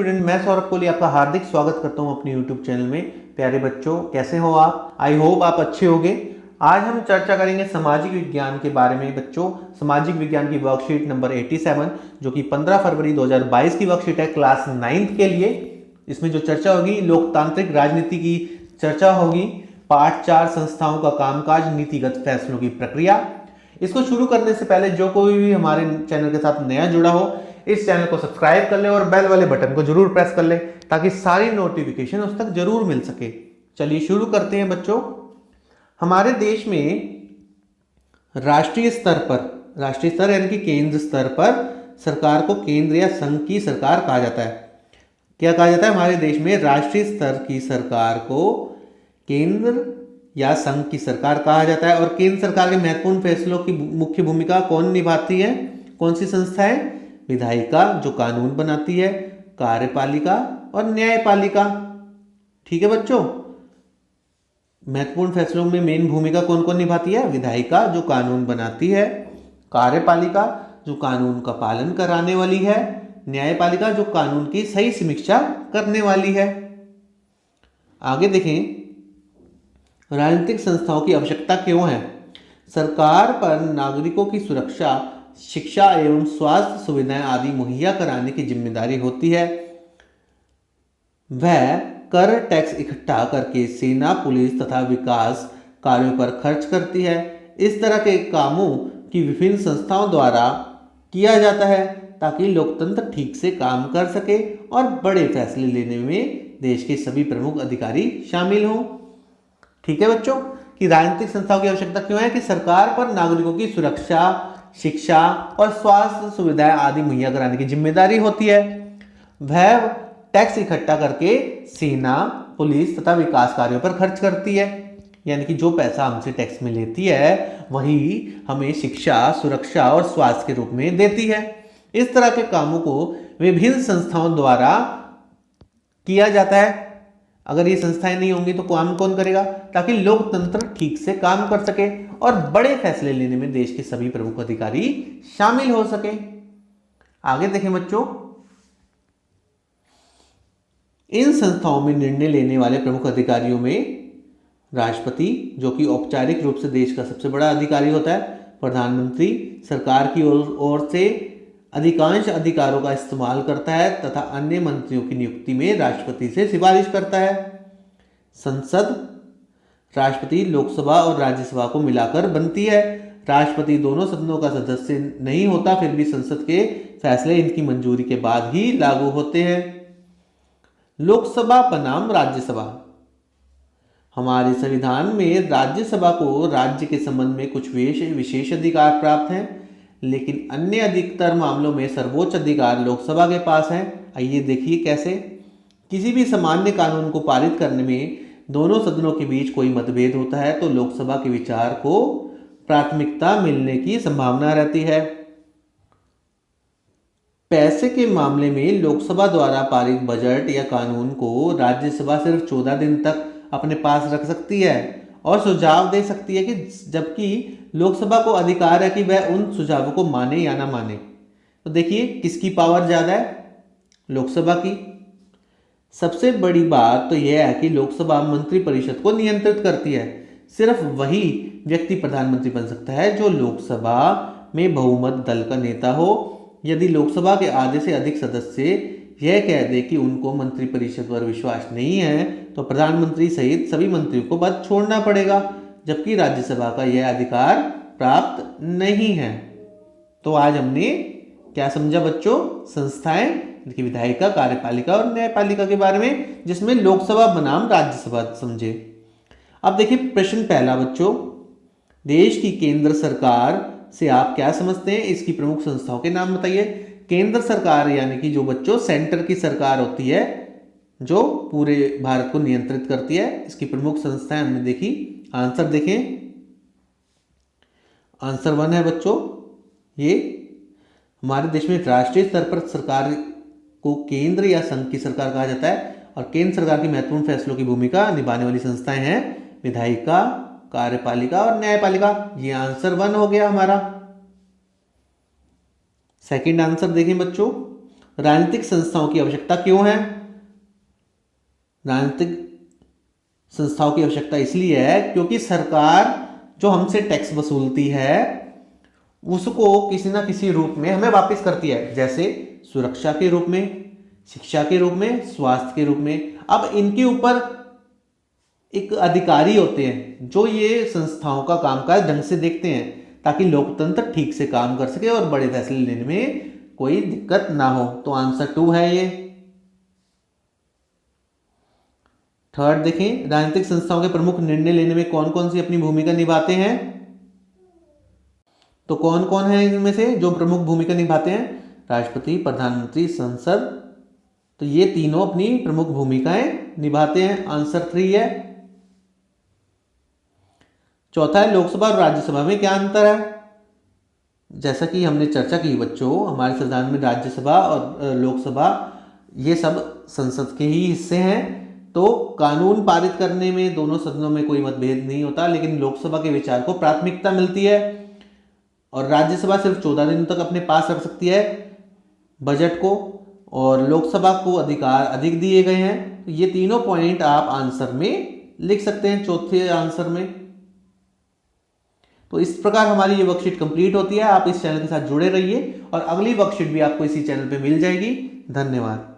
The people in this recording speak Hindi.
स्टूडेंट, मैं सौरभ कोहली आपका हार्दिक स्वागत करता हूं अपने यूट्यूब चैनल में। प्यारे बच्चों, कैसे हो आप? आई होप आप अच्छे होंगे। आज हम चर्चा करेंगे सामाजिक विज्ञान के बारे में। बच्चों, सामाजिक विज्ञान की वर्कशीट नंबर 87 जो कि 15 फरवरी 2022 की वर्कशीट है क्लास 9th के लिए। इसमें जो चर्चा होगी लोकतांत्रिक राजनीति की चर्चा होगी। पार्ट 4 संस्थाओं का कामकाज, नीतिगत फैसलों की प्रक्रिया। इसको शुरू करने से पहले जो कोई भी हमारे चैनल के साथ नया जुड़ा हो, इस चैनल को सब्सक्राइब कर ले और बेल वाले बटन को जरूर प्रेस कर ले ताकि सारी नोटिफिकेशन उस तक जरूर मिल सके। चलिए शुरू करते हैं बच्चों। हमारे देश में राष्ट्रीय स्तर यानी कि केंद्र स्तर पर सरकार को केंद्र या संघ की सरकार कहा जाता है। क्या कहा जाता है? हमारे देश में राष्ट्रीय स्तर की सरकार को केंद्र या संघ की सरकार कहा जाता है। और केंद्र सरकार के महत्वपूर्ण फैसलों की मुख्य भूमिका कौन निभाती है? कौन सी संस्था है? विधायिका जो कानून बनाती है, कार्यपालिका और न्यायपालिका। ठीक है बच्चों, महत्वपूर्ण फैसलों में मेन भूमिका कौन कौन निभाती है? विधायिका जो कानून बनाती है, कार्यपालिका जो कानून का पालन कराने वाली है, न्यायपालिका जो कानून की सही समीक्षा करने वाली है। आगे देखें, राजनीतिक संस्थाओं की आवश्यकता क्यों है? सरकार पर नागरिकों की सुरक्षा, शिक्षा एवं स्वास्थ्य सुविधाएं आदि मुहैया कराने की जिम्मेदारी होती है। वह कर टैक्स इकट्ठा करके सेना, पुलिस तथा विकास कार्यों पर खर्च करती है। इस तरह के कामों की विभिन्न संस्थाओं द्वारा किया जाता है ताकि लोकतंत्र ठीक से काम कर सके और बड़े फैसले लेने में देश के सभी प्रमुख अधिकारी शामिल हों। ठीक है बच्चों, कि राजनीतिक संस्थाओं की आवश्यकता क्यों है? कि सरकार पर नागरिकों की सुरक्षा, शिक्षा और स्वास्थ्य सुविधाएं आदि मुहैया कराने की जिम्मेदारी होती है। वह टैक्स इकट्ठा करके सेना, पुलिस तथा विकास कार्यों पर खर्च करती है। यानी कि जो पैसा हमसे टैक्स में लेती है वही हमें शिक्षा, सुरक्षा और स्वास्थ्य के रूप में देती है। इस तरह के कामों को विभिन्न संस्थाओं द्वारा किया जाता है। अगर ये संस्थाएं नहीं होंगी तो काम कौन करेगा? ताकि लोकतंत्र ठीक से काम कर सके और बड़े फैसले लेने में देश के सभी प्रमुख अधिकारी शामिल हो सके। आगे देखें बच्चों, इन संस्थाओं में निर्णय लेने वाले प्रमुख अधिकारियों में राष्ट्रपति जो कि औपचारिक रूप से देश का सबसे बड़ा अधिकारी होता है, प्रधानमंत्री सरकार की ओर से अधिकांश अधिकारों का इस्तेमाल करता है तथा अन्य मंत्रियों की नियुक्ति में राष्ट्रपति से सिफारिश करता है। संसद, राष्ट्रपति लोकसभा और राज्यसभा को मिलाकर बनती है। राष्ट्रपति दोनों सदनों का सदस्य नहीं होता, फिर भी संसद के फैसले इनकी मंजूरी के बाद ही लागू होते हैं। लोकसभा बनाम राज्यसभा, हमारे संविधान में राज्यसभा को राज्य के संबंध में कुछ विशेष अधिकार प्राप्त हैं, लेकिन अन्य अधिकतर मामलों में सर्वोच्च अधिकार लोकसभा के पास है। आइए देखिए कैसे। किसी भी सामान्य कानून को पारित करने में दोनों सदनों के बीच कोई मतभेद होता है तो लोकसभा के विचार को प्राथमिकता मिलने की संभावना रहती है। पैसे के मामले में लोकसभा द्वारा पारित बजट या कानून को राज्यसभा सिर्फ 14 दिन तक अपने पास रख सकती है और सुझाव दे सकती है, कि जबकि लोकसभा को अधिकार है कि वह उन सुझावों को माने या ना माने। तो देखिए किसकी पावर ज्यादा है? लोकसभा की। सबसे बड़ी बात तो यह है कि लोकसभा मंत्रिपरिषद को नियंत्रित करती है। सिर्फ वही व्यक्ति प्रधानमंत्री बन सकता है जो लोकसभा में बहुमत दल का नेता हो। यदि लोकसभा के आधे से अधिक सदस्य यह कह दे कि उनको मंत्रिपरिषद पर विश्वास नहीं है तो प्रधानमंत्री सहित सभी मंत्रियों को पद छोड़ना पड़ेगा, जबकि राज्यसभा का यह अधिकार प्राप्त नहीं है। तो आज हमने क्या समझा बच्चों? संस्थाएं, विधायिका, कार्यपालिका और न्यायपालिका के बारे में, जिसमें लोकसभा बनाम राज्यसभा समझे। अब देखिए प्रश्न पहला बच्चों, देश की केंद्र सरकार से आप क्या समझते हैं? इसकी प्रमुख संस्थाओं के नाम बताइए। केंद्र सरकार यानी कि जो बच्चों सेंटर की सरकार होती है जो पूरे भारत को नियंत्रित करती है, इसकी प्रमुख संस्थाएं हमने देखी। आंसर देखें, आंसर 1 है बच्चों। ये हमारे देश में राष्ट्रीय स्तर पर सरकार को केंद्र या संघ की सरकार कहा जाता है और केंद्र सरकार की महत्वपूर्ण फैसलों की भूमिका निभाने वाली संस्थाएं हैं विधायिका, कार्यपालिका और न्यायपालिका। ये आंसर 1 हो गया हमारा। सेकंड आंसर देखें बच्चों, राजनीतिक संस्थाओं की आवश्यकता क्यों है? राजनीतिक संस्थाओं की आवश्यकता इसलिए है क्योंकि सरकार जो हमसे टैक्स वसूलती है उसको किसी ना किसी रूप में हमें वापस करती है, जैसे सुरक्षा के रूप में, शिक्षा के रूप में, स्वास्थ्य के रूप में। अब इनके ऊपर एक अधिकारी होते हैं जो ये संस्थाओं का कामकाज ढंग से देखते हैं ताकि लोकतंत्र ठीक से काम कर सके और बड़े फैसले लेने में कोई दिक्कत ना हो। तो आंसर 2 है ये। थर्ड देखें, राजनीतिक संस्थाओं के प्रमुख निर्णय लेने में कौन कौन सी अपनी भूमिका निभाते हैं? तो कौन कौन है इनमें से जो प्रमुख भूमिका निभाते हैं? राष्ट्रपति, प्रधानमंत्री, संसद। तो ये तीनों अपनी प्रमुख भूमिकाएं निभाते हैं। आंसर 3 है। चौथा है, लोकसभा और राज्यसभा में क्या अंतर है? जैसा कि हमने चर्चा की बच्चों, हमारे संविधान में राज्यसभा और लोकसभा ये सब संसद के ही हिस्से हैं। तो कानून पारित करने में दोनों सदनों में कोई मतभेद नहीं होता, लेकिन लोकसभा के विचार को प्राथमिकता मिलती है और राज्यसभा सिर्फ 14 दिन तक अपने पास रख सकती है बजट को, और लोकसभा को अधिकार अधिक दिए गए हैं। तो ये तीनों पॉइंट आप आंसर में लिख सकते हैं, चौथे आंसर में। तो इस प्रकार हमारी ये वर्कशीट कंप्लीट होती है। आप इस चैनल के साथ जुड़े रहिए और अगली वर्कशीट भी आपको इसी चैनल पे मिल जाएगी। धन्यवाद।